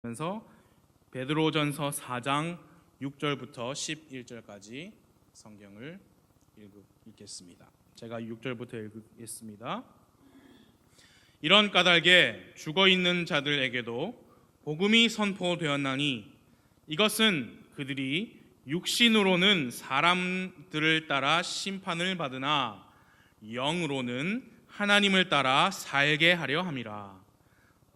면서 베드로전서 4장 6절부터 11절까지 성경을 읽겠습니다. 제가 6절부터 읽겠습니다. 이런 까닭에 죽어있는 자들에게도 복음이 선포되었나니 이것은 그들이 육신으로는 사람들을 따라 심판을 받으나 영으로는 하나님을 따라 살게 하려 함이라.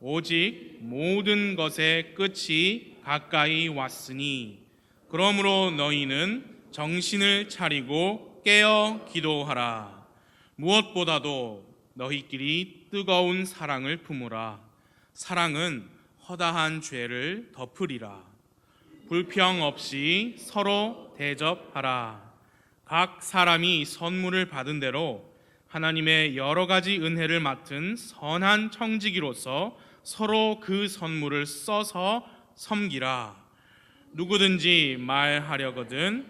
오직 모든 것의 끝이 가까이 왔으니 그러므로 너희는 정신을 차리고 깨어 기도하라. 무엇보다도 너희끼리 뜨거운 사랑을 품으라. 사랑은 허다한 죄를 덮으리라. 불평 없이 서로 대접하라. 각 사람이 선물을 받은 대로 하나님의 여러 가지 은혜를 맡은 선한 청지기로서 서로 그 선물을 써서 섬기라. 누구든지 말하려거든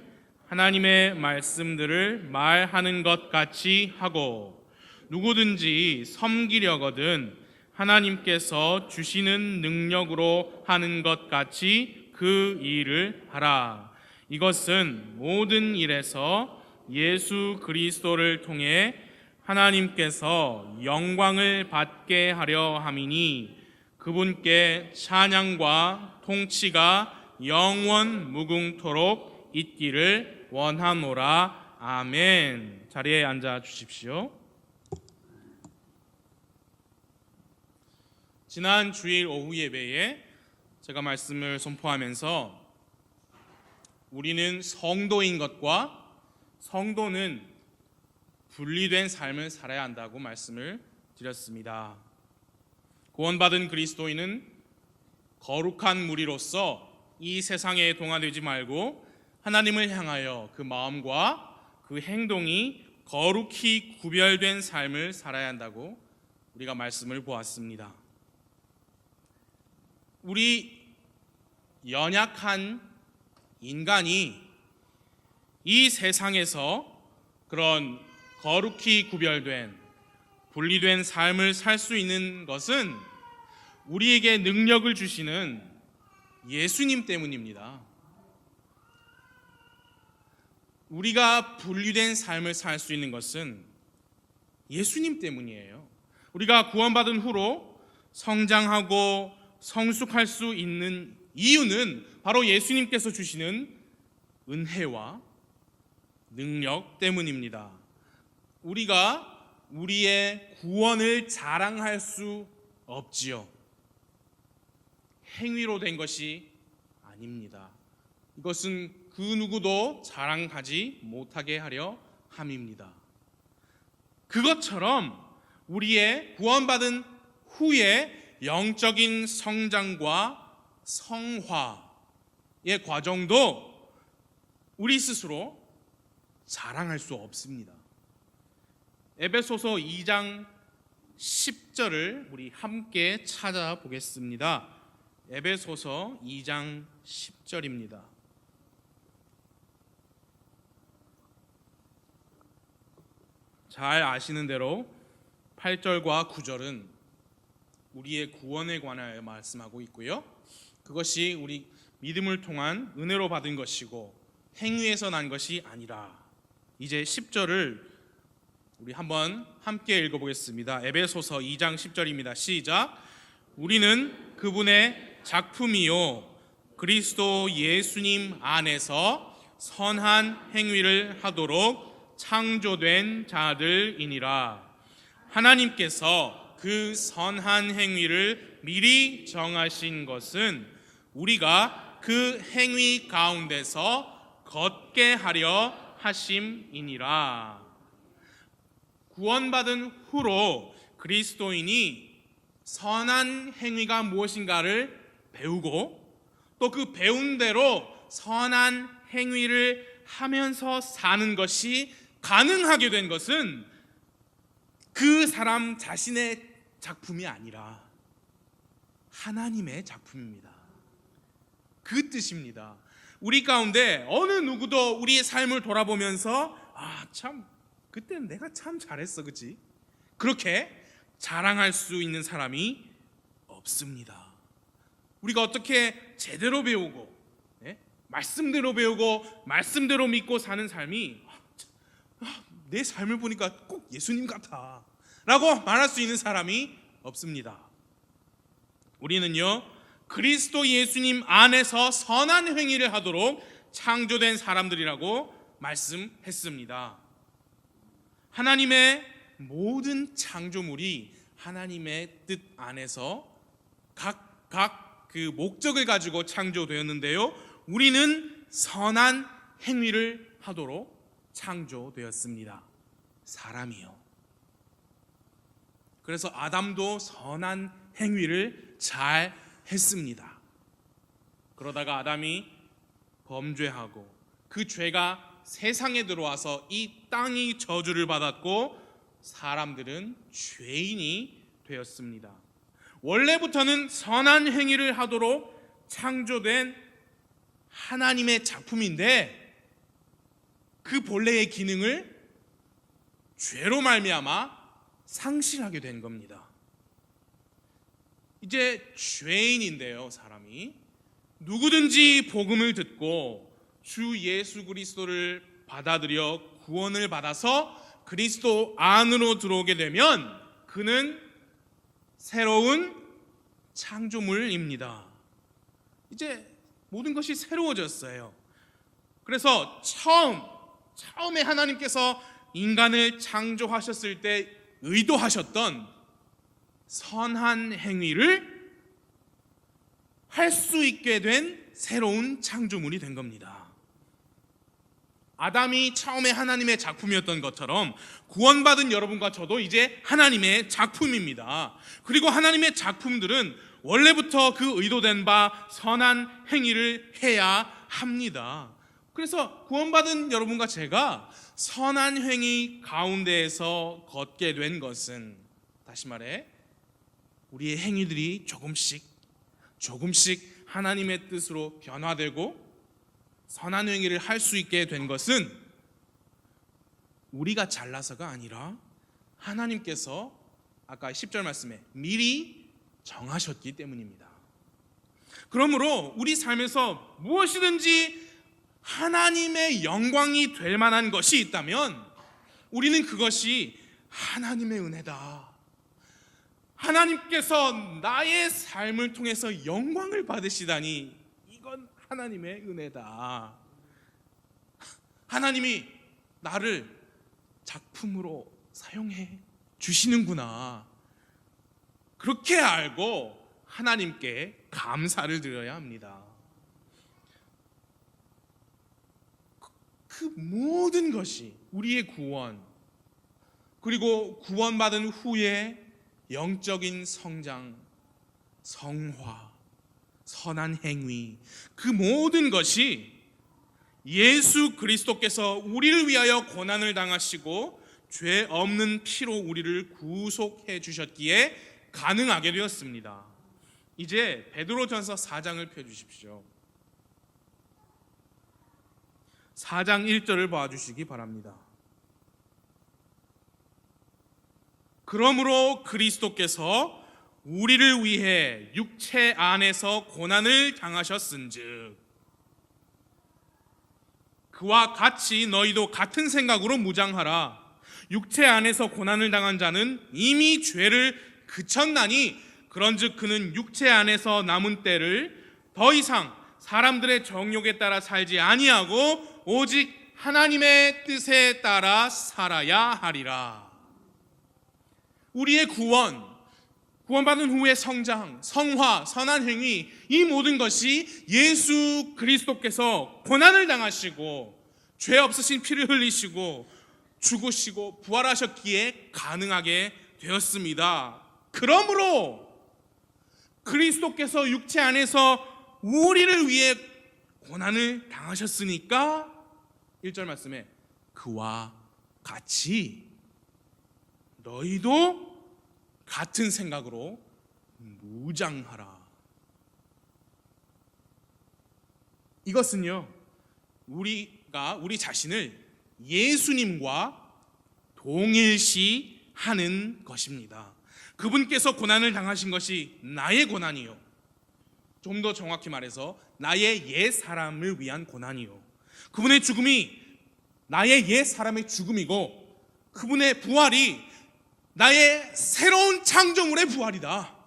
하나님의 말씀들을 말하는 것 같이 하고, 누구든지 섬기려거든 하나님께서 주시는 능력으로 하는 것 같이 그 일을 하라. 이것은 모든 일에서 예수 그리스도를 통해 하나님께서 영광을 받게 하려 함이니 그분께 찬양과 통치가 영원 무궁토록 있기를 원하노라. 아멘. 자리에 앉아 주십시오. 지난 주일 오후 예배에 제가 말씀을 선포하면서 우리는 성도인 것과 성도는 분리된 삶을 살아야 한다고 말씀을 드렸습니다. 구원받은 그리스도인은 거룩한 무리로서 이 세상에 동화되지 말고 하나님을 향하여 그 마음과 그 행동이 거룩히 구별된 삶을 살아야 한다고 우리가 말씀을 보았습니다. 우리 연약한 인간이 이 세상에서 그런 거룩히 구별된 분리된 삶을 살 수 있는 것은 우리에게 능력을 주시는 예수님 때문입니다. 우리가 분리된 삶을 살 수 있는 것은 예수님 때문이에요. 우리가 구원받은 후로 성장하고 성숙할 수 있는 이유는 바로 예수님께서 주시는 은혜와 능력 때문입니다. 우리가 우리의 구원을 자랑할 수 없지요. 행위로 된 것이 아닙니다. 이것은 그 누구도 자랑하지 못하게 하려 함입니다. 그것처럼 우리의 구원받은 후에 영적인 성장과 성화의 과정도 우리 스스로 자랑할 수 없습니다. 에베소서 2장 10절을 우리 함께 찾아보겠습니다. 에베소서 2장 10절입니다. 잘 아시는 대로 8절과 9절은 우리의 구원에 관하여 말씀하고 있고요. 그것이 우리 믿음을 통한 은혜로 받은 것이고 행위에서 난 것이 아니라, 이제 10절을 우리 한번 함께 읽어보겠습니다. 에베소서 2장 10절입니다. 시작. 우리는 그분의 작품이요 그리스도 예수님 안에서 선한 행위를 하도록 창조된 자들이니라. 하나님께서 그 선한 행위를 미리 정하신 것은 우리가 그 행위 가운데서 걷게 하려 하심이니라. 구원받은 후로 그리스도인이 선한 행위가 무엇인가를 배우고 또 그 배운 대로 선한 행위를 하면서 사는 것이 가능하게 된 것은 그 사람 자신의 작품이 아니라 하나님의 작품입니다. 그 뜻입니다. 우리 가운데 어느 누구도 우리의 삶을 돌아보면서 참 그때는 내가 참 잘했어, 그치? 그렇게 자랑할 수 있는 사람이 없습니다. 우리가 어떻게 제대로 배우고 말씀대로 배우고 말씀대로 믿고 사는 삶이 내 삶을 보니까 꼭 예수님 같아 라고 말할 수 있는 사람이 없습니다. 우리는요, 그리스도 예수님 안에서 선한 행위를 하도록 창조된 사람들이라고 말씀했습니다. 하나님의 모든 창조물이 하나님의 뜻 안에서 각각 그 목적을 가지고 창조되었는데요, 우리는 선한 행위를 하도록 창조되었습니다. 사람이요. 그래서 아담도 선한 행위를 잘 했습니다. 그러다가 아담이 범죄하고 그 죄가 세상에 들어와서 이 땅이 저주를 받았고 사람들은 죄인이 되었습니다. 원래부터는 선한 행위를 하도록 창조된 하나님의 작품인데 그 본래의 기능을 죄로 말미암아 상실하게 된 겁니다. 이제 죄인인데요, 사람이 누구든지 복음을 듣고 주 예수 그리스도를 받아들여 구원을 받아서 그리스도 안으로 들어오게 되면 그는 새로운 창조물입니다. 이제 모든 것이 새로워졌어요. 그래서 처음에 하나님께서 인간을 창조하셨을 때 의도하셨던 선한 행위를 할 수 있게 된 새로운 창조물이 된 겁니다. 아담이 처음에 하나님의 작품이었던 것처럼 구원받은 여러분과 저도 이제 하나님의 작품입니다. 그리고 하나님의 작품들은 원래부터 그 의도된 바 선한 행위를 해야 합니다. 그래서 구원받은 여러분과 제가 선한 행위 가운데에서 걷게 된 것은, 다시 말해 우리의 행위들이 조금씩 하나님의 뜻으로 변화되고 선한 행위를 할 수 있게 된 것은 우리가 잘나서가 아니라 하나님께서 아까 10절 말씀에 미리 정하셨기 때문입니다. 그러므로 우리 삶에서 무엇이든지 하나님의 영광이 될 만한 것이 있다면 우리는 그것이 하나님의 은혜다, 하나님께서 나의 삶을 통해서 영광을 받으시다니 이건 하나님의 은혜다, 하나님이 나를 작품으로 사용해 주시는구나, 그렇게 알고 하나님께 감사를 드려야 합니다. 그 모든 것이 우리의 구원, 그리고 구원받은 후에 영적인 성장, 성화, 선한 행위, 그 모든 것이 예수 그리스도께서 우리를 위하여 고난을 당하시고 죄 없는 피로 우리를 구속해 주셨기에 가능하게 되었습니다. 이제 베드로전서 4장을 펴주십시오. 4장 1절을 봐주시기 바랍니다. 그러므로 그리스도께서 우리를 위해 육체 안에서 고난을 당하셨은즉 그와 같이 너희도 같은 생각으로 무장하라. 육체 안에서 고난을 당한 자는 이미 죄를 그쳤나니 그런즉 그는 육체 안에서 남은 때를 더 이상 사람들의 정욕에 따라 살지 아니하고 오직 하나님의 뜻에 따라 살아야 하리라. 우리의 구원받은 후의 성장, 성화, 선한 행위, 이 모든 것이 예수 그리스도께서 고난을 당하시고 죄 없으신 피를 흘리시고 죽으시고 부활하셨기에 가능하게 되었습니다. 그러므로 그리스도께서 육체 안에서 우리를 위해 고난을 당하셨으니까 1절 말씀에 그와 같이 너희도 같은 생각으로 무장하라. 이것은요, 우리가 우리 자신을 예수님과 동일시하는 것입니다. 그분께서 고난을 당하신 것이 나의 고난이요, 좀 더 정확히 말해서 나의 옛 사람을 위한 고난이요, 그분의 죽음이 나의 옛 사람의 죽음이고 그분의 부활이 나의 새로운 창조물의 부활이다.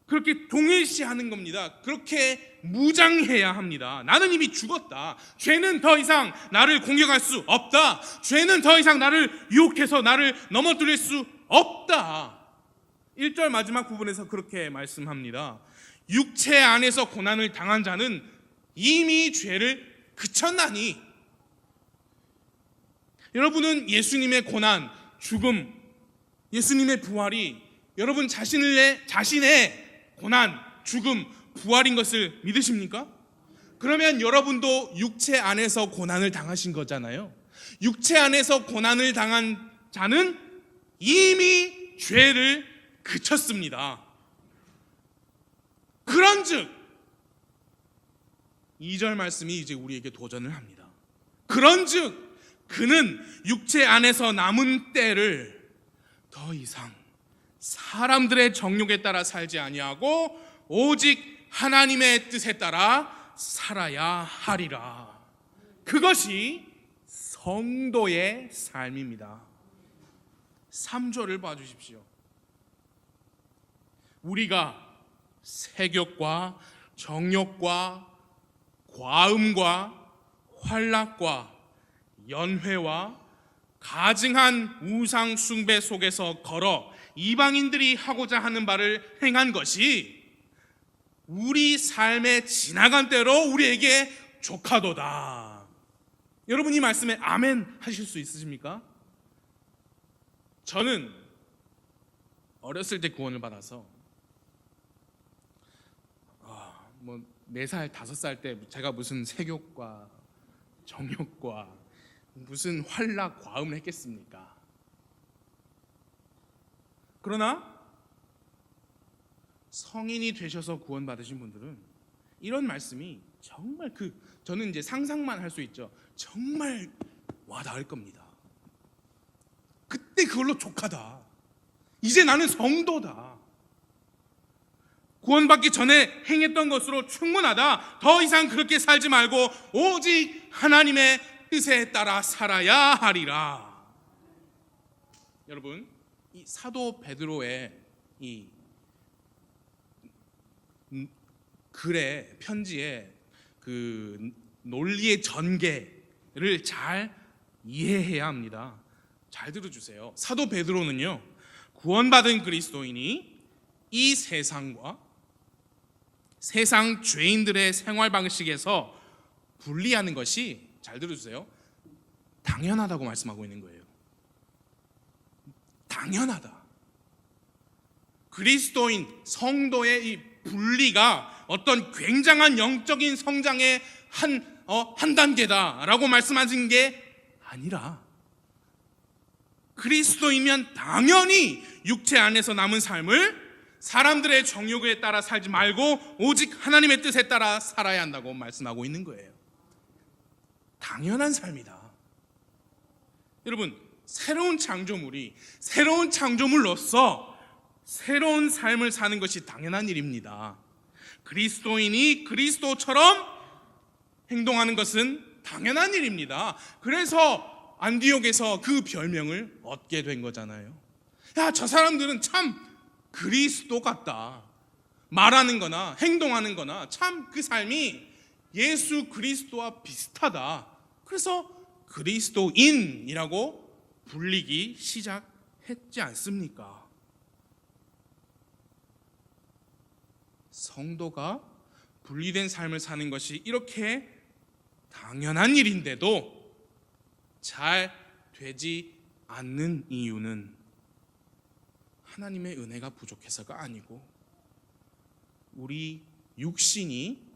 그렇게 동일시하는 겁니다. 그렇게 무장해야 합니다. 나는 이미 죽었다. 죄는 더 이상 나를 공격할 수 없다. 죄는 더 이상 나를 유혹해서 나를 넘어뜨릴 수 없다. 1절 마지막 부분에서 그렇게 말씀합니다. 육체 안에서 고난을 당한 자는 이미 죄를 그쳤나니. 여러분은 예수님의 고난, 죽음, 예수님의 부활이 여러분 자신의 고난, 죽음, 부활인 것을 믿으십니까? 그러면 여러분도 육체 안에서 고난을 당하신 거잖아요. 육체 안에서 고난을 당한 자는 이미 죄를 그쳤습니다. 그런즉 2절 말씀이 이제 우리에게 도전을 합니다. 그런즉 그는 육체 안에서 남은 때를 더 이상 사람들의 정욕에 따라 살지 아니하고 오직 하나님의 뜻에 따라 살아야 하리라. 그것이 성도의 삶입니다. 3절을 봐주십시오. 우리가 세욕과 정욕과 과음과 환락과 연회와 가증한 우상 숭배 속에서 걸어 이방인들이 하고자 하는 바를 행한 것이 우리 삶의 지나간 때로 우리에게 조카도다. 여러분 이 말씀에 아멘 하실 수 있으십니까? 저는 어렸을 때 구원을 받아서 4살, 5살 때 제가 무슨 세욕과 정욕과 무슨 환락, 과음을 했겠습니까? 그러나 성인이 되셔서 구원받으신 분들은 이런 말씀이 정말 저는 이제 상상만 할 수 있죠. 정말 와닿을 겁니다. 그때 그걸로 족하다. 이제 나는 성도다. 구원받기 전에 행했던 것으로 충분하다. 더 이상 그렇게 살지 말고 오직 하나님의 뜻에 따라 살아야 하리라. 여러분, 이 사도 베드로의 이 글의 편지의 그 논리의 전개를 잘 이해해야 합니다. 잘 들어주세요. 사도 베드로는요, 구원받은 그리스도인이 이 세상과 세상 죄인들의 생활 방식에서 분리하는 것이, 잘 들어주세요, 당연하다고 말씀하고 있는 거예요. 당연하다. 그리스도인, 성도의 이 분리가 어떤 굉장한 영적인 성장의 한 단계다라고 말씀하신 게 아니라, 그리스도이면 당연히 육체 안에서 남은 삶을 사람들의 정욕에 따라 살지 말고 오직 하나님의 뜻에 따라 살아야 한다고 말씀하고 있는 거예요. 당연한 삶이다. 여러분, 새로운 창조물로서 새로운 삶을 사는 것이 당연한 일입니다. 그리스도인이 그리스도처럼 행동하는 것은 당연한 일입니다. 그래서 안디옥에서 그 별명을 얻게 된 거잖아요. 야, 저 사람들은 참 그리스도 같다. 말하는 거나 행동하는 거나 참 그 삶이 예수 그리스도와 비슷하다. 그래서 그리스도인이라고 불리기 시작했지 않습니까? 성도가 분리된 삶을 사는 것이 이렇게 당연한 일인데도 잘 되지 않는 이유는 하나님의 은혜가 부족해서가 아니고 우리 육신이,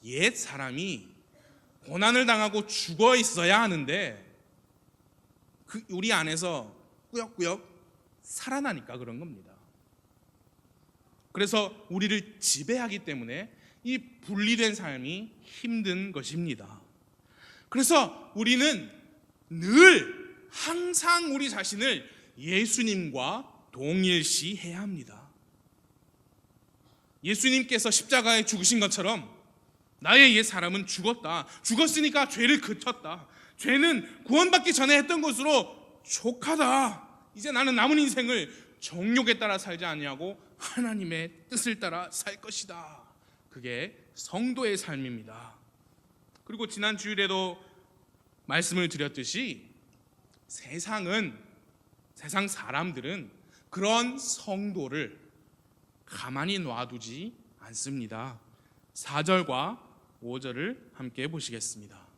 옛 사람이 고난을 당하고 죽어 있어야 하는데 우리 안에서 꾸역꾸역 살아나니까 그런 겁니다. 그래서 우리를 지배하기 때문에 이 분리된 삶이 힘든 것입니다. 그래서 우리는 늘 항상 우리 자신을 예수님과 동일시해야 합니다. 예수님께서 십자가에 죽으신 것처럼 나의 옛 사람은 죽었으니까 죄를 그쳤다. 죄는 구원받기 전에 했던 것으로 족하다. 이제 나는 남은 인생을 정욕에 따라 살지 아니하고 하나님의 뜻을 따라 살 것이다. 그게 성도의 삶입니다. 그리고 지난 주일에도 말씀을 드렸듯이 세상 사람들은 그런 성도를 가만히 놔두지 않습니다. 4절과 5절을 함께 보시겠습니다.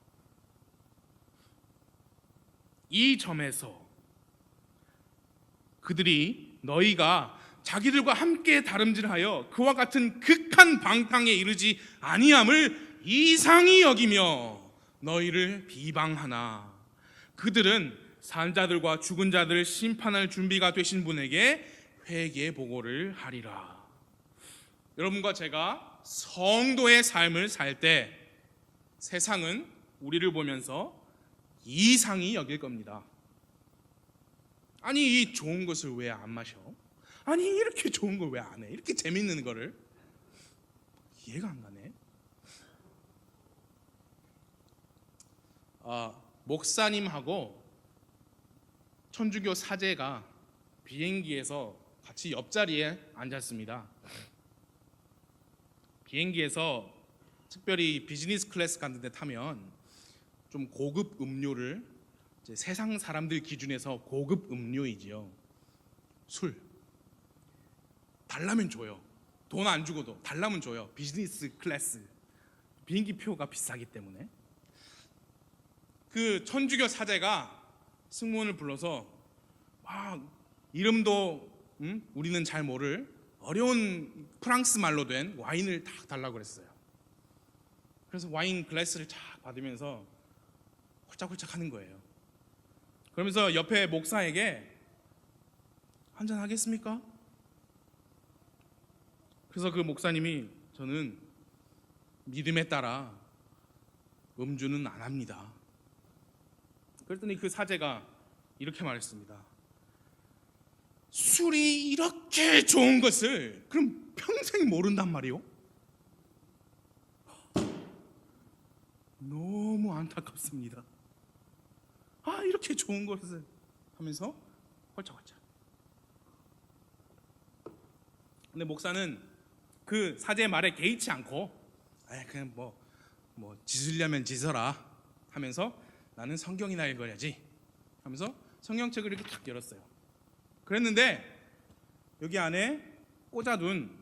이 점에서 그들이 너희가 자기들과 함께 다름질하여 그와 같은 극한 방탕에 이르지 아니함을 이상히 여기며 너희를 비방하나 그들은 산 자들과 죽은 자들을 심판할 준비가 되신 분에게 회개 보고를 하리라. 여러분과 제가 성도의 삶을 살 때 세상은 우리를 보면서 이상히 여길 겁니다. 아니 이 좋은 것을 왜 안 마셔? 아니 이렇게 좋은 걸 왜 안 해? 이렇게 재밌는 거를 이해가 안 가네. 목사님하고 천주교 사제가 비행기에서 같이 옆자리에 앉았습니다. 비행기에서 특별히 비즈니스 클래스 같은 데 타면 좀 고급 음료를 이제 세상 사람들 기준에서 고급 음료이지요. 술 달라면 줘요. 돈 안 주고도 달라면 줘요. 비즈니스 클래스 비행기 표가 비싸기 때문에. 그 천주교 사제가 승무원을 불러서 이름도 우리는 잘 모를 어려운 프랑스 말로 된 와인을 딱 달라고 그랬어요. 그래서 와인 글래스를 쫙 받으면서 홀짝홀짝 하는 거예요. 그러면서 옆에 목사에게 한잔 하겠습니까? 그래서 그 목사님이 저는 믿음에 따라 음주는 안 합니다. 그랬더니 그 사제가 이렇게 말했습니다. 술이 이렇게 좋은 것을 그럼 평생 모른단 말이오? 너무 안타깝습니다. 이렇게 좋은 것을 하면서 헐쩍헐쩍. 근데 목사는 그 사제의 말에 개의치 않고 그냥 뭐 짖으려면 짖어라 하면서 나는 성경이나 읽어야지 하면서 성경책을 이렇게 탁 열었어요. 그랬는데 여기 안에 꽂아둔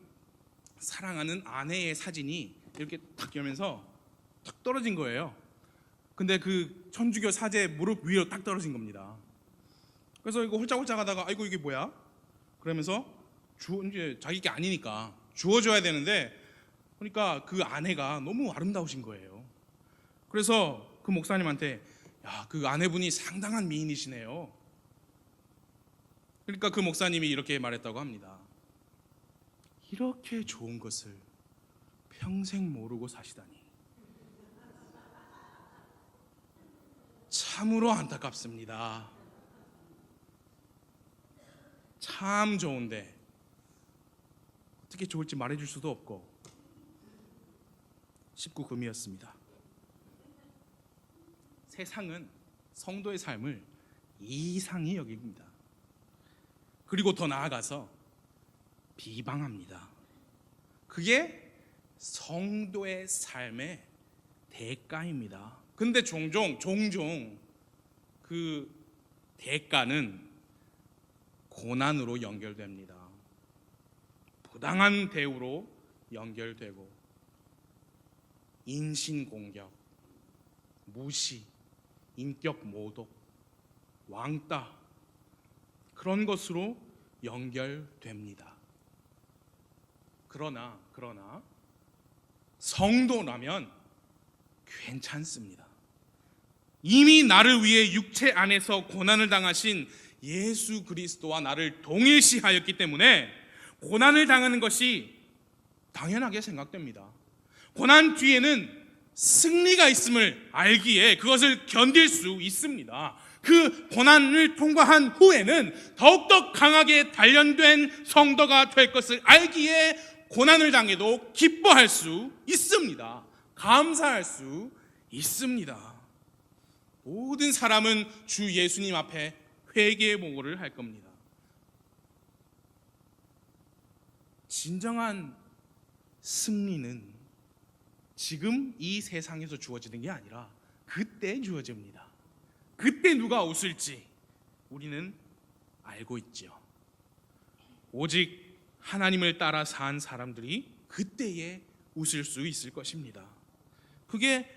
사랑하는 아내의 사진이 이렇게 탁 열면서 탁 떨어진 거예요. 근데 그 천주교 사제 무릎 위로 딱 떨어진 겁니다. 그래서 이거 홀짝홀짝 하다가 아이고 이게 뭐야? 그러면서 이제 자기 게 아니니까 주워줘야 되는데 그러니까 그 아내가 너무 아름다우신 거예요. 그래서 그 목사님한테 그 아내분이 상당한 미인이시네요. 그러니까 그 목사님이 이렇게 말했다고 합니다. 이렇게 좋은 것을 평생 모르고 사시다니 참으로 안타깝습니다. 참 좋은데 어떻게 좋을지 말해줄 수도 없고 19금이었습니다. 세상은 성도의 삶을 이상히 여깁니다. 그리고 더 나아가서 비방합니다. 그게 성도의 삶의 대가입니다. 근데 종종 그 대가는 고난으로 연결됩니다. 부당한 대우로 연결되고 인신공격, 무시, 인격 모독, 왕따 그런 것으로 연결됩니다. 그러나 성도라면 괜찮습니다. 이미 나를 위해 육체 안에서 고난을 당하신 예수 그리스도와 나를 동일시하였기 때문에 고난을 당하는 것이 당연하게 생각됩니다. 고난 뒤에는 승리가 있음을 알기에 그것을 견딜 수 있습니다. 그 고난을 통과한 후에는 더욱더 강하게 단련된 성도가 될 것을 알기에 고난을 당해도 기뻐할 수 있습니다. 감사할 수 있습니다. 모든 사람은 주 예수님 앞에 회개의 보고를 할 겁니다. 진정한 승리는 지금 이 세상에서 주어지는 게 아니라 그때 주어집니다. 그때 누가 웃을지 우리는 알고 있죠. 오직 하나님을 따라 산 사람들이 그때에 웃을 수 있을 것입니다. 그게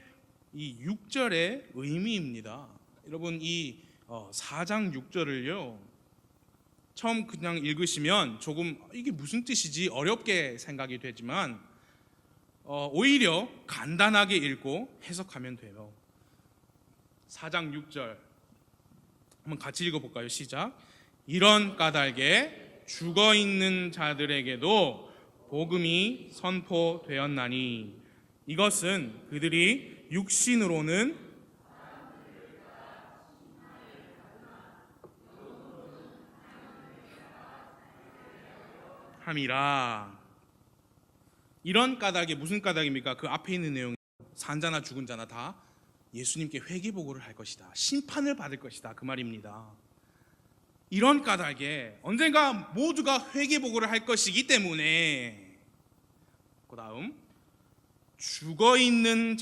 이 6절의 의미입니다. 여러분 이 4장 6절을요 처음 그냥 읽으시면 조금 이게 무슨 뜻이지 어렵게 생각이 되지만 오히려 간단하게 읽고 해석하면 돼요. 4장 6절 한번 같이 읽어볼까요? 시작. 이런 까닭에 죽어있는 자들에게도 복음이 선포되었나니 이것은 그들이 육신으로는 함이라. 이런 까닭이 무슨 까닭입니까? 그 앞에 있는 내용, 산자나 죽은 자나 다 예수님께 회개보고를 할 것이다, 심판을 받을 것이다, 그 말입니다. 이런 까닭에 언젠가 모두가 회개보고를 할 것이기 때문에 그 다음 죽어있는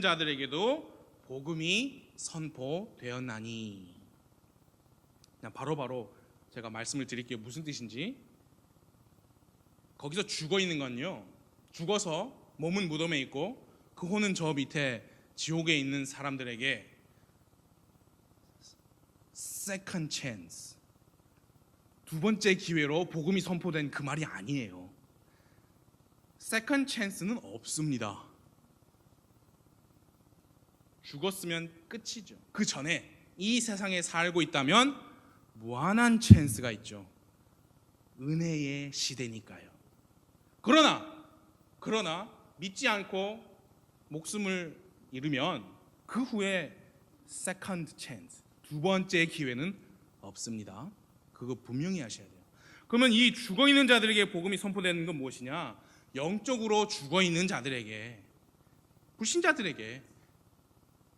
자들에게도 복음이 선포되었나니. 그냥 바로바로 제가 말씀을 드릴게요. 무슨 뜻인지. 거기서 죽어있는 건요, 죽어서 몸은 무덤에 있고 그 혼은 저 밑에 지옥에 있는 사람들에게 second chance, 두 번째 기회로 복음이 선포된 그 말이 아니에요. second chance는 없습니다. 죽었으면 끝이죠. 그 전에 이 세상에 살고 있다면 무한한 찬스가 있죠. 은혜의 시대니까요. 그러나 믿지 않고 목숨을 잃으면 그 후에 second chance, 두 번째 기회는 없습니다. 그거 분명히 아셔야 돼요. 그러면 이 죽어있는 자들에게 복음이 선포되는 건 무엇이냐? 영적으로 죽어있는 자들에게, 불신자들에게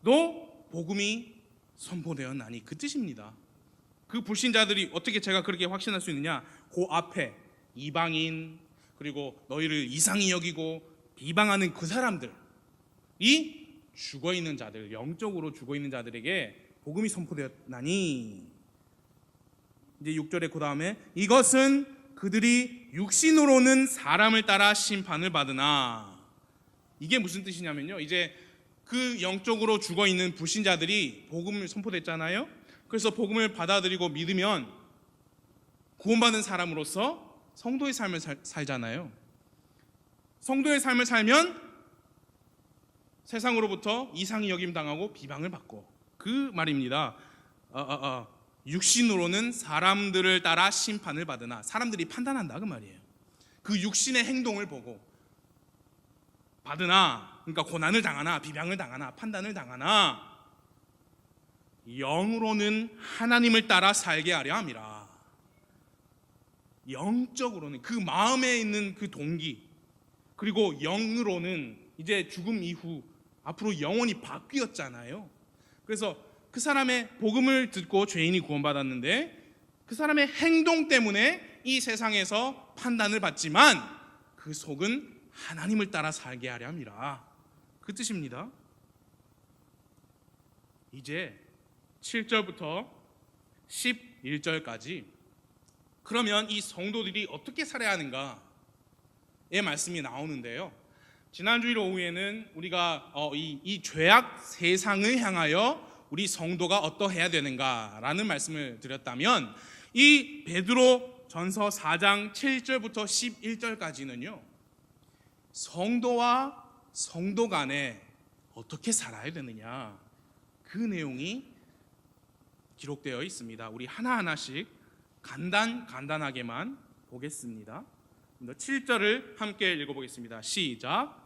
너 복음이 선포되었나니, 그 뜻입니다. 그 불신자들이 어떻게 제가 그렇게 확신할 수 있느냐? 그 앞에 이방인, 그리고 너희를 이상히 여기고 비방하는 그 사람들, 이 죽어있는 자들, 영적으로 죽어있는 자들에게 복음이 선포되었나니. 이제 6절에 그 다음에 이것은 그들이 육신으로는 사람을 따라 심판을 받으나. 이게 무슨 뜻이냐면요, 이제 그 영적으로 죽어있는 불신자들이 복음을 선포됐잖아요. 그래서 복음을 받아들이고 믿으면 구원받은 사람으로서 성도의 삶을 살잖아요. 성도의 삶을 살면 세상으로부터 이상히 여김 당하고 비방을 받고, 그 말입니다. 육신으로는 사람들을 따라 심판을 받으나, 사람들이 판단한다 그 말이에요. 그 육신의 행동을 보고 받으나, 그러니까 고난을 당하나 비방을 당하나 판단을 당하나 영으로는 하나님을 따라 살게 하려 함이라. 영적으로는 그 마음에 있는 그 동기, 그리고 영으로는 이제 죽음 이후 앞으로 영혼이 바뀌었잖아요. 그래서 그 사람의 복음을 듣고 죄인이 구원받았는데 그 사람의 행동 때문에 이 세상에서 판단을 받지만 그 속은 하나님을 따라 살게 하려 함이라. 그 뜻입니다. 이제 7절부터 11절까지 그러면 이 성도들이 어떻게 살아야 하는가의 말씀이 나오는데요. 지난 주일 오후에는 우리가 이 죄악 세상을 향하여 우리 성도가 어떠해야 되는가라는 말씀을 드렸다면, 이 베드로 전서 4장 7절부터 11절까지는요 성도와 성도 간에 어떻게 살아야 되느냐, 그 내용이 기록되어 있습니다. 우리 하나하나씩 간단하게만 보겠습니다. 7절을 함께 읽어보겠습니다. 시작.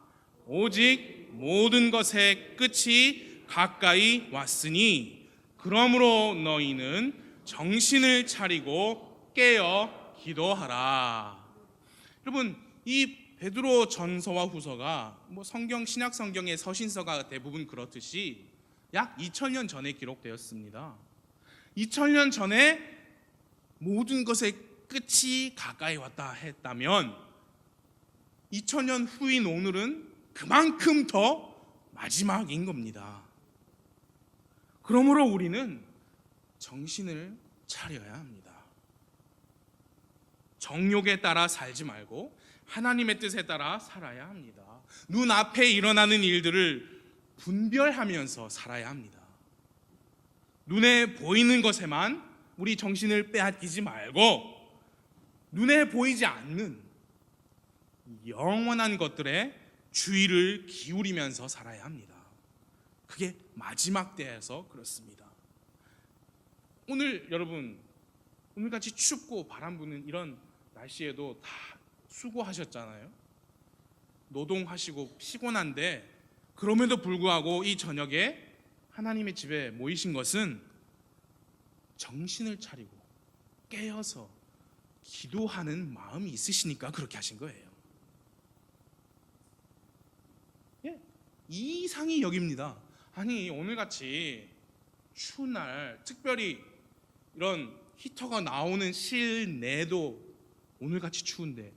오직 모든 것의 끝이 가까이 왔으니 그러므로 너희는 정신을 차리고 깨어 기도하라. 여러분, 이 베드로 전서와 후서가 성경, 신약 성경의 서신서가 대부분 그렇듯이 약 2000년 전에 기록되었습니다. 2000년 전에 모든 것의 끝이 가까이 왔다 했다면 2000년 후인 오늘은 그만큼 더 마지막인 겁니다. 그러므로 우리는 정신을 차려야 합니다. 정욕에 따라 살지 말고 하나님의 뜻에 따라 살아야 합니다. 눈앞에 일어나는 일들을 분별하면서 살아야 합니다. 눈에 보이는 것에만 우리 정신을 빼앗기지 말고 눈에 보이지 않는 영원한 것들에 주의를 기울이면서 살아야 합니다. 그게 마지막 때여서 그렇습니다. 오늘 여러분, 오늘같이 춥고 바람 부는 이런 날씨에도 다 수고하셨잖아요. 노동하시고 피곤한데 그럼에도 불구하고 이 저녁에 하나님의 집에 모이신 것은 정신을 차리고 깨어서 기도하는 마음이 있으시니까 그렇게 하신 거예요. 이상히 여깁니다. 아니, 오늘같이 추운 날, 특별히 이런 히터가 나오는 실내도 오늘같이 추운데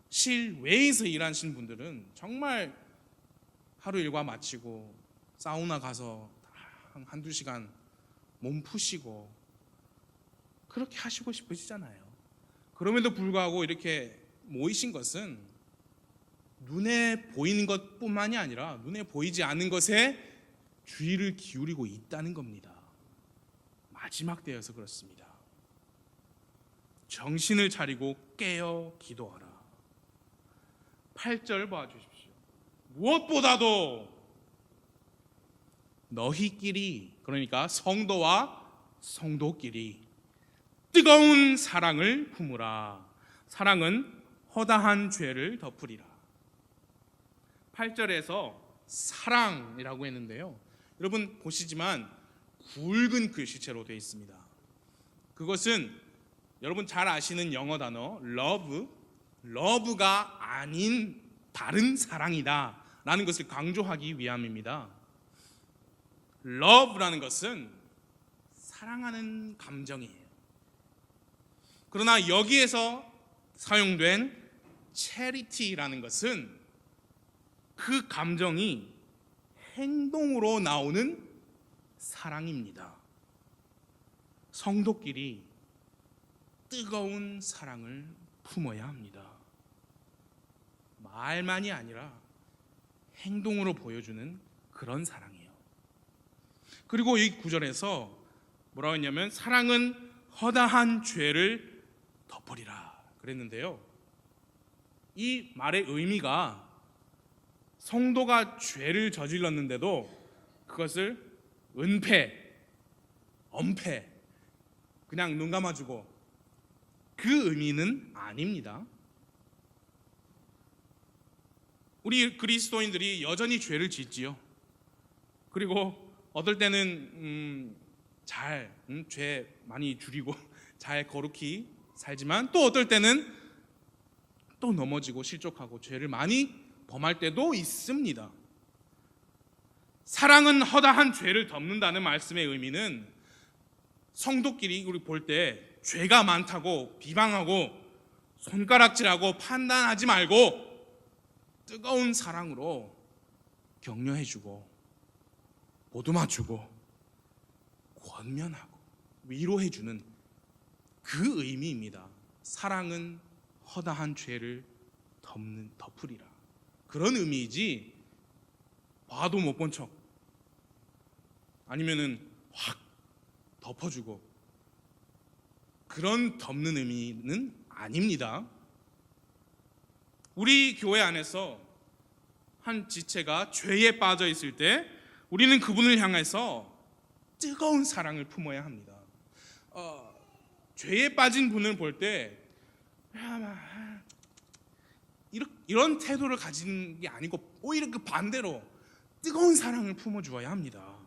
실외에서 일하시는 분들은 정말 하루 일과 마치고 사우나 가서 한두 시간 몸 푸시고 그렇게 하시고 싶으시잖아요. 그럼에도 불구하고 이렇게 모이신 것은 눈에 보이는 것뿐만이 아니라 눈에 보이지 않는 것에 주의를 기울이고 있다는 겁니다. 마지막 때여서 그렇습니다. 정신을 차리고 깨어 기도하라. 8절 봐주십시오. 무엇보다도 너희끼리, 그러니까 성도와 성도끼리 뜨거운 사랑을 품으라. 사랑은 허다한 죄를 덮으리라. 8절에서 사랑이라고 했는데요, 여러분 보시지만 굵은 글씨체로 되어 있습니다. 그것은 여러분 잘 아시는 영어 단어 love가 아닌 다른 사랑이다 라는 것을 강조하기 위함입니다. love라는 것은 사랑하는 감정이에요. 그러나 여기에서 사용된 charity라는 것은 그 감정이 행동으로 나오는 사랑입니다. 성도끼리 뜨거운 사랑을 품어야 합니다. 말만이 아니라 행동으로 보여주는 그런 사랑이에요. 그리고 이 구절에서 뭐라고 했냐면 사랑은 허다한 죄를 덮으리라 그랬는데요, 이 말의 의미가 성도가 죄를 저질렀는데도 그것을 은폐, 엄폐, 그냥 눈 감아주고 그 의미는 아닙니다. 우리 그리스도인들이 여전히 죄를 짓지요. 그리고 어떨 때는 죄 많이 줄이고 잘 거룩히 살지만 또 어떨 때는 또 넘어지고 실족하고 죄를 많이 범할 때도 있습니다. 사랑은 허다한 죄를 덮는다는 말씀의 의미는 성도끼리 우리 볼 때 죄가 많다고 비방하고 손가락질하고 판단하지 말고 뜨거운 사랑으로 격려해주고 보듬어주고 권면하고 위로해주는 그 의미입니다. 사랑은 허다한 죄를 덮으리라, 그런 의미이지 봐도 못 본 척 아니면은 확 덮어주고 그런 덮는 의미는 아닙니다. 우리 교회 안에서 한 지체가 죄에 빠져 있을 때 우리는 그분을 향해서 뜨거운 사랑을 품어야 합니다. 죄에 빠진 분을 볼 때 이런 태도를 가지는 게 아니고 오히려 그 반대로 뜨거운 사랑을 품어주어야 합니다.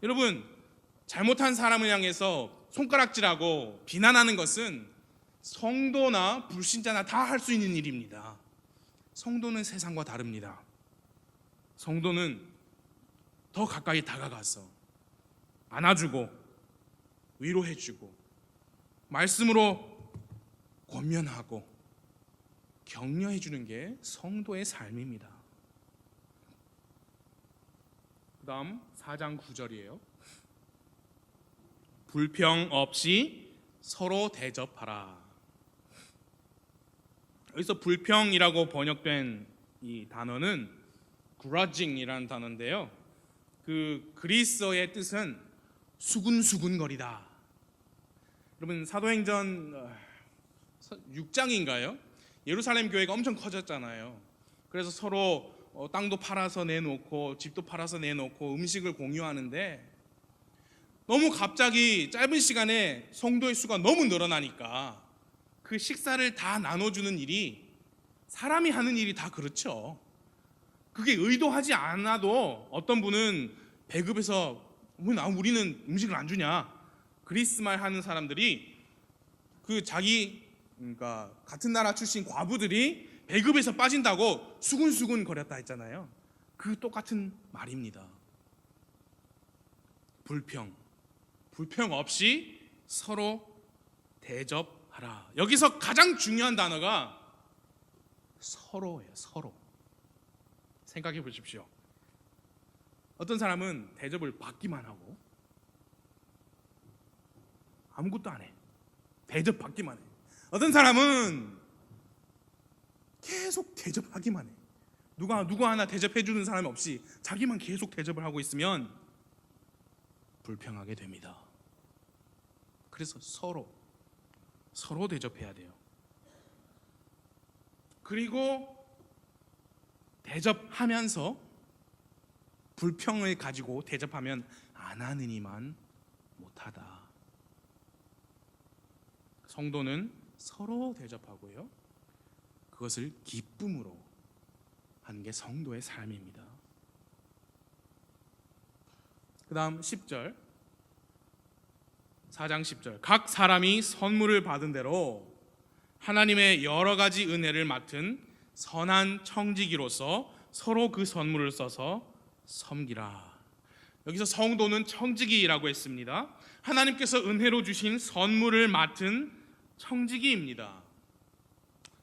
여러분, 잘못한 사람을 향해서 손가락질하고 비난하는 것은 성도나 불신자나 다 할 수 있는 일입니다. 성도는 세상과 다릅니다. 성도는 더 가까이 다가가서 안아주고 위로해주고 말씀으로 권면하고 격려해주는 게 성도의 삶입니다. 그 다음 4장 9절이에요. 불평 없이 서로 대접하라. 여기서 불평이라고 번역된 이 단어는 grudging이라는 단어인데요, 그 그리스어의 뜻은 수군수군거리다. 여러분, 사도행전 6장인가요? 예루살렘 교회가 엄청 커졌잖아요. 그래서 서로 땅도 팔아서 내놓고 집도 팔아서 내놓고 음식을 공유하는데, 너무 갑자기 짧은 시간에 성도의 수가 너무 늘어나니까 그 식사를 다 나눠주는 일이, 사람이 하는 일이 다 그렇죠. 그게 의도하지 않아도 어떤 분은 배급해서 왜 우리는 음식을 안 주냐, 그리스 말 하는 사람들이 그 자기, 그러니까 같은 나라 출신 과부들이 배급에서 빠진다고 수군수군 거렸다 했잖아요. 그 똑같은 말입니다. 불평 없이 서로 대접하라. 여기서 가장 중요한 단어가 서로예요. 서로. 생각해 보십시오. 어떤 사람은 대접을 받기만 하고 아무것도 안 해. 대접 받기만 해. 어떤 사람은 계속 대접하기만 해. 누가 하나 대접해 주는 사람이 없이 자기만 계속 대접을 하고 있으면 불평하게 됩니다. 그래서 서로 대접해야 돼요. 그리고 대접하면서 불평을 가지고 대접하면 안 하느니만 못하다. 성도는 서로 대접하고요, 그것을 기쁨으로 하는 게 성도의 삶입니다. 그 다음 10절, 4장 10절. 각 사람이 선물을 받은 대로 하나님의 여러 가지 은혜를 맡은 선한 청지기로서 서로 그 선물을 써서 섬기라. 여기서 성도는 청지기라고 했습니다. 하나님께서 은혜로 주신 선물을 맡은 청지기입니다.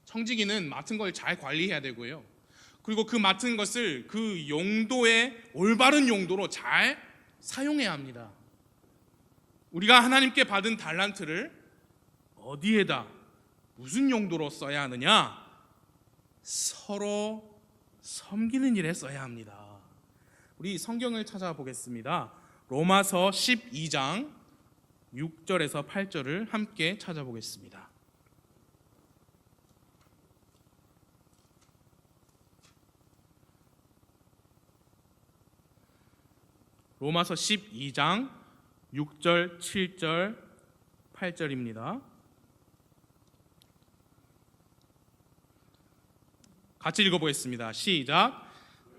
청지기는 맡은 걸 잘 관리해야 되고요, 그리고 그 맡은 것을 그 용도의 올바른 용도로 잘 사용해야 합니다. 우리가 하나님께 받은 달란트를 어디에다 무슨 용도로 써야 하느냐? 서로 섬기는 일에 써야 합니다. 우리 성경을 찾아보겠습니다. 로마서 12장 6절에서 8절을 함께 찾아보겠습니다. 로마서 12장 6절, 7절, 8절입니다. 같이 읽어보겠습니다. 시작.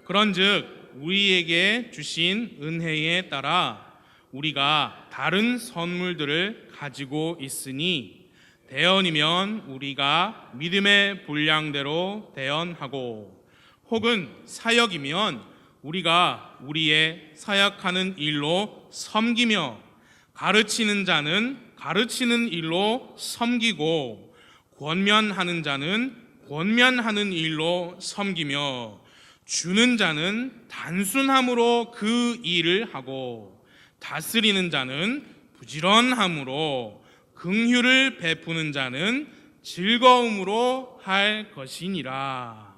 그런즉 우리에게 주신 은혜에 따라 우리가 다른 선물들을 가지고 있으니, 대언이면 우리가 믿음의 분량대로 대언하고, 혹은 사역이면 우리가 우리의 사역하는 일로 섬기며, 가르치는 자는 가르치는 일로 섬기고, 권면하는 자는 권면하는 일로 섬기며, 주는 자는 단순함으로 그 일을 하고, 다스리는 자는 부지런함으로, 긍휼을 베푸는 자는 즐거움으로 할 것이니라.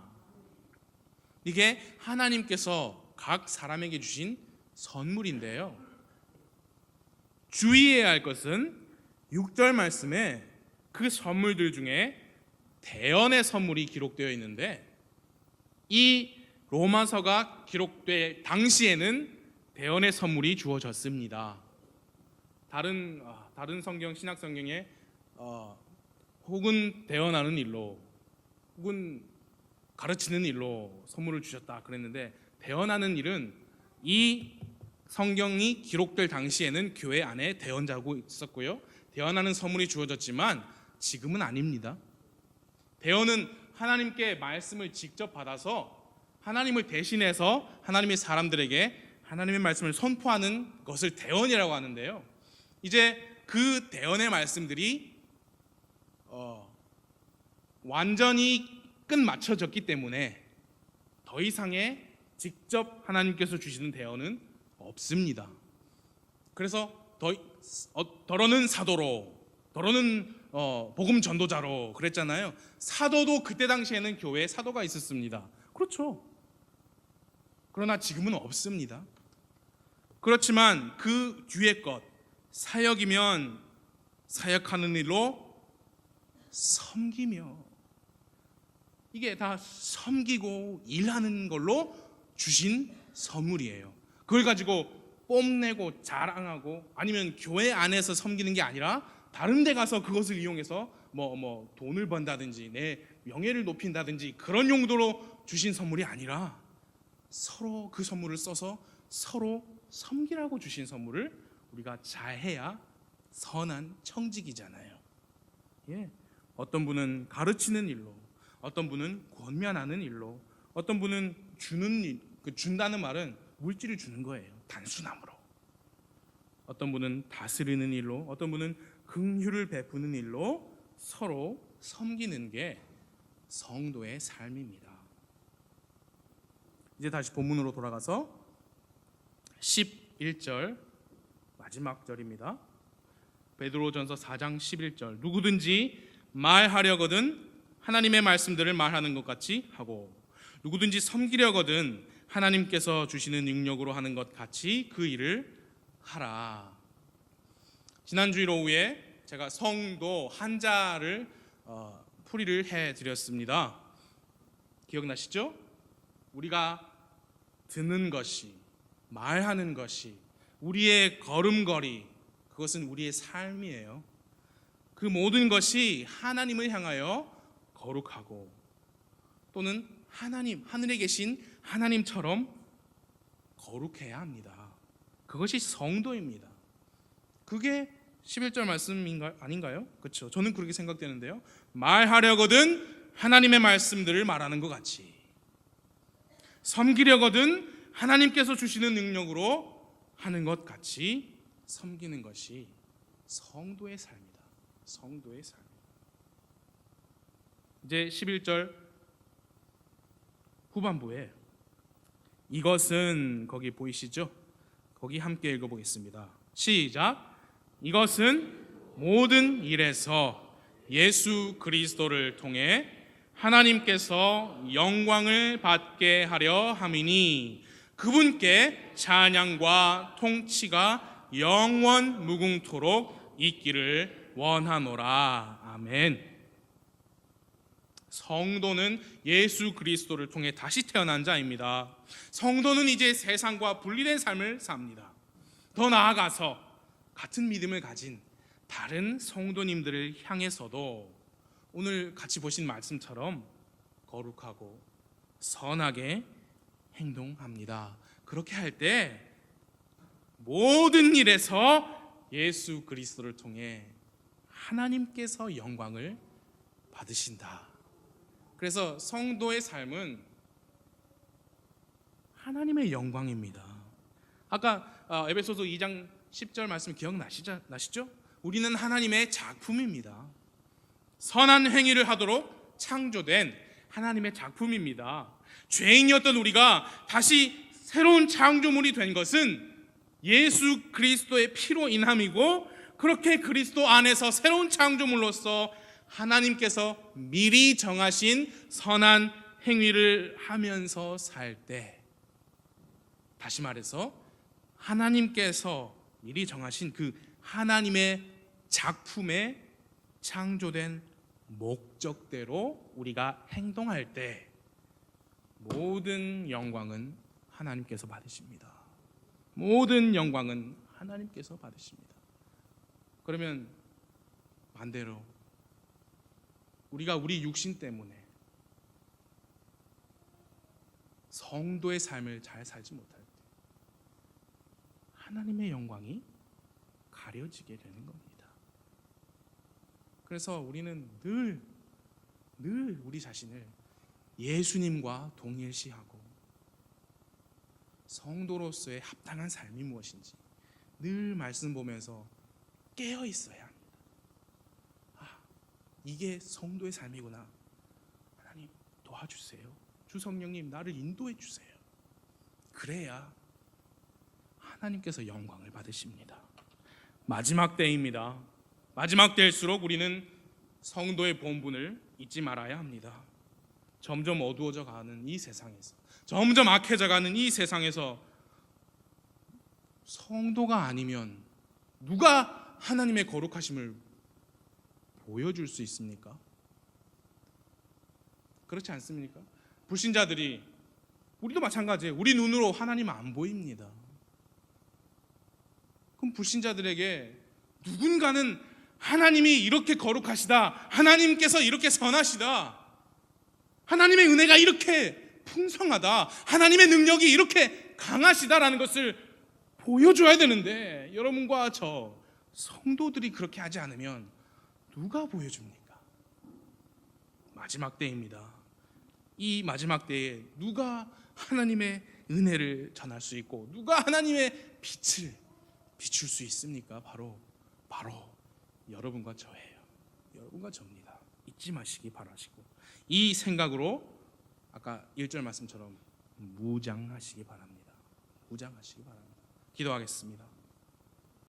이게 하나님께서 각 사람에게 주신 선물인데요, 주의해야 할 것은 6절 말씀에 그 선물들 중에 대언의 선물이 기록되어 있는데, 이 로마서가 기록될 당시에는 대언의 선물이 주어졌습니다. 다른 성경, 신약 성경에 혹은 대언하는 일로, 혹은 가르치는 일로 선물을 주셨다 그랬는데, 대언하는 일은 이 성경이 기록될 당시에는 교회 안에 대언자고 있었고요, 대언하는 선물이 주어졌지만, 지금은 아닙니다. 대언은 하나님께 말씀을 직접 받아서 하나님을 대신해서 하나님의 사람들에게 하나님의 말씀을 선포하는 것을 대언이라고 하는데요. 이제 그 대언의 말씀들이 완전히 끝마쳐졌기 때문에 더 이상의 직접 하나님께서 주시는 대언은 없습니다. 그래서 더러는 사도로, 더러는 복음 전도자로 그랬잖아요. 사도도 그때 당시에는 교회에 사도가 있었습니다. 그렇죠. 그러나 지금은 없습니다. 그렇지만 그 뒤에 것, 사역이면 사역하는 일로 섬기며, 이게 다 섬기고 일하는 걸로 주신 선물이에요. 그걸 가지고 뽐내고 자랑하고 아니면 교회 안에서 섬기는 게 아니라 다른 데 가서 그것을 이용해서 뭐 돈을 번다든지 내 명예를 높인다든지 그런 용도로 주신 선물이 아니라 서로 그 선물을 써서 서로 섬기라고 주신 선물을 우리가 잘해야 선한 청직이잖아요. 예. 어떤 분은 가르치는 일로, 어떤 분은 권면하는 일로, 어떤 분은 주는 일, 준다는 말은 물질을 주는 거예요. 단순함으로. 어떤 분은 다스리는 일로, 어떤 분은 긍휼을 베푸는 일로 서로 섬기는 게 성도의 삶입니다. 이제 다시 본문으로 돌아가서 11절 마지막 절입니다. 베드로전서 4장 11절 누구든지 말하려거든 하나님의 말씀들을 말하는 것 같이 하고 누구든지 섬기려거든 하나님께서 주시는 능력으로 하는 것 같이 그 일을 하라. 지난 주일 오후에 제가 성도 한자를 풀이를 해드렸습니다. 기억나시죠? 우리가 듣는 것이, 말하는 것이, 우리의 걸음걸이, 그것은 우리의 삶이에요. 그 모든 것이 하나님을 향하여 거룩하고 또는 하나님, 하늘에 계신 하나님처럼 거룩해야 합니다. 그것이 성도입니다. 그게 11절 말씀 아닌가요? 그렇죠. 저는 그렇게 생각되는데요. 말하려거든 하나님의 말씀들을 말하는 것 같이, 섬기려거든 하나님께서 주시는 능력으로 하는 것 같이 섬기는 것이 성도의 삶이다. 성도의 삶. 이제 11절 후반부에 이것은, 거기 보이시죠? 거기 함께 읽어보겠습니다. 시작. 이것은 모든 일에서 예수 그리스도를 통해 하나님께서 영광을 받게 하려 함이니 그분께 찬양과 통치가 영원 무궁토록 있기를 원하노라. 아멘. 성도는 예수 그리스도를 통해 다시 태어난 자입니다. 성도는 이제 세상과 분리된 삶을 삽니다. 더 나아가서 같은 믿음을 가진 다른 성도님들을 향해서도 오늘 같이 보신 말씀처럼 거룩하고 선하게 행동합니다. 그렇게 할 때 모든 일에서 예수 그리스도를 통해 하나님께서 영광을 받으신다. 그래서 성도의 삶은 하나님의 영광입니다. 아까 에베소서 2장 10절 말씀 기억나시죠? 우리는 하나님의 작품입니다. 선한 행위를 하도록 창조된 하나님의 작품입니다. 죄인이었던 우리가 다시 새로운 창조물이 된 것은 예수 그리스도의 피로 인함이고, 그렇게 그리스도 안에서 새로운 창조물로서 하나님께서 미리 정하신 선한 행위를 하면서 살 때, 다시 말해서 하나님께서 미리 정하신 그 하나님의 작품에 창조된 목적대로 우리가 행동할 때 모든 영광은 하나님께서 받으십니다. 모든 영광은 하나님께서 받으십니다. 그러면 반대로 우리가 우리 육신 때문에 성도의 삶을 잘 살지 못할 때 하나님의 영광이 가려지게 되는 겁니다. 그래서 우리는 늘 우리 자신을 예수님과 동일시하고 성도로서의 합당한 삶이 무엇인지 늘 말씀 보면서 깨어 있어야 합니다. 이게 성도의 삶이구나. 하나님 도와주세요. 주 성령님 나를 인도해 주세요. 그래야 하나님께서 영광을 받으십니다. 마지막 때입니다. 마지막 때일수록 우리는 성도의 본분을 잊지 말아야 합니다. 점점 어두워져 가는 이 세상에서, 점점 악해져 가는 이 세상에서 성도가 아니면 누가 하나님의 거룩하심을 보여줄 수 있습니까? 그렇지 않습니까? 불신자들이, 우리도 마찬가지예요. 우리 눈으로 하나님 안 보입니다. 그럼 불신자들에게 누군가는 하나님이 이렇게 거룩하시다, 하나님께서 이렇게 선하시다, 하나님의 은혜가 이렇게 풍성하다, 하나님의 능력이 이렇게 강하시다라는 것을 보여줘야 되는데, 여러분과 저 성도들이 그렇게 하지 않으면 누가 보여줍니까? 마지막 때입니다. 이 마지막 때에 누가 하나님의 은혜를 전할 수 있고 누가 하나님의 빛을 비출 수 있습니까? 바로 여러분과 저예요. 여러분과 저입니다. 잊지 마시기 바라시고, 이 생각으로 아까 1절 말씀처럼 무장하시기 바랍니다. 무장하시기 바랍니다. 기도하겠습니다.